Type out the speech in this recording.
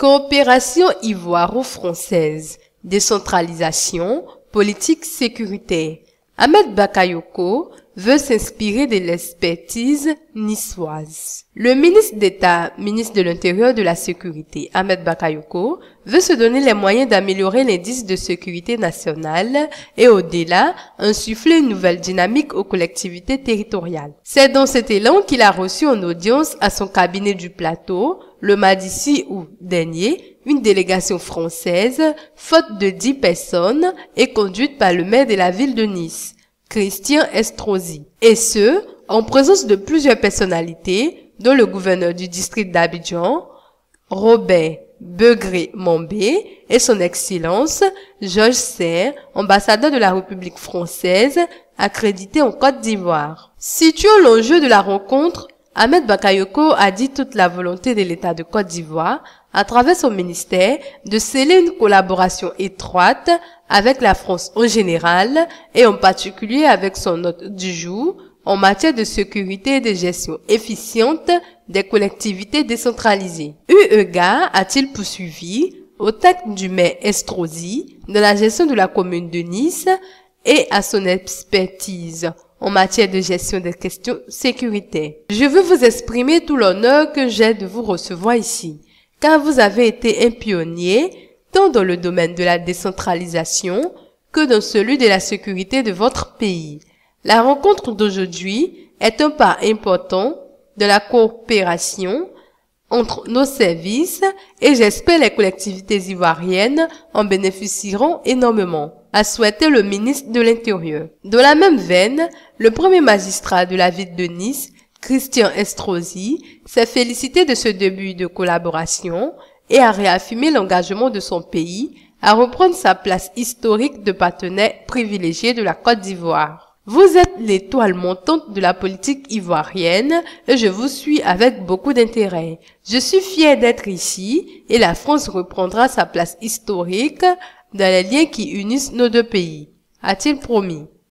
Coopération ivoiro-française, décentralisation, politique sécuritaire. Ahmed Bakayoko veut s'inspirer de l'expertise niçoise. Le ministre d'État, ministre de l'Intérieur de la Sécurité, Ahmed Bakayoko, veut se donner les moyens d'améliorer l'indice de sécurité nationale et au-delà, insuffler une nouvelle dynamique aux collectivités territoriales. C'est dans cet élan qu'il a reçu en audience à son cabinet du Plateau, le mardi 6 août dernier, une délégation française, faute de 10 personnes, et conduite par le maire de la ville de Nice, Christian Estrosi. Et ce, en présence de plusieurs personnalités, dont le gouverneur du district d'Abidjan, Robert Begré-Mombé, et son Excellence, Georges Serre, ambassadeur de la République française, accrédité en Côte d'Ivoire. Situant l'enjeu de la rencontre, Ahmed Bakayoko a dit toute la volonté de l'État de Côte d'Ivoire, à travers son ministère, de sceller une collaboration étroite avec la France en général et en particulier avec son hôte du jour en matière de sécurité et de gestion efficiente des collectivités décentralisées. Eu égard, a-t-il poursuivi, au tact du maire Estrosi dans la gestion de la commune de Nice et à son expertise en matière de gestion des questions sécuritaires. Je veux vous exprimer tout l'honneur que j'ai de vous recevoir ici, car vous avez été un pionnier tant dans le domaine de la décentralisation que dans celui de la sécurité de votre pays. La rencontre d'aujourd'hui est un pas important de la coopération entre nos services et j'espère les collectivités ivoiriennes en bénéficieront énormément, a souhaité le ministre de l'Intérieur. Dans la même veine, le premier magistrat de la ville de Nice, Christian Estrosi, s'est félicité de ce début de collaboration et a réaffirmé l'engagement de son pays à reprendre sa place historique de partenaire privilégié de la Côte d'Ivoire. Vous êtes l'étoile montante de la politique ivoirienne et je vous suis avec beaucoup d'intérêt. Je suis fier d'être ici et la France reprendra sa place historique dans les liens qui unissent nos deux pays, a-t-il promis.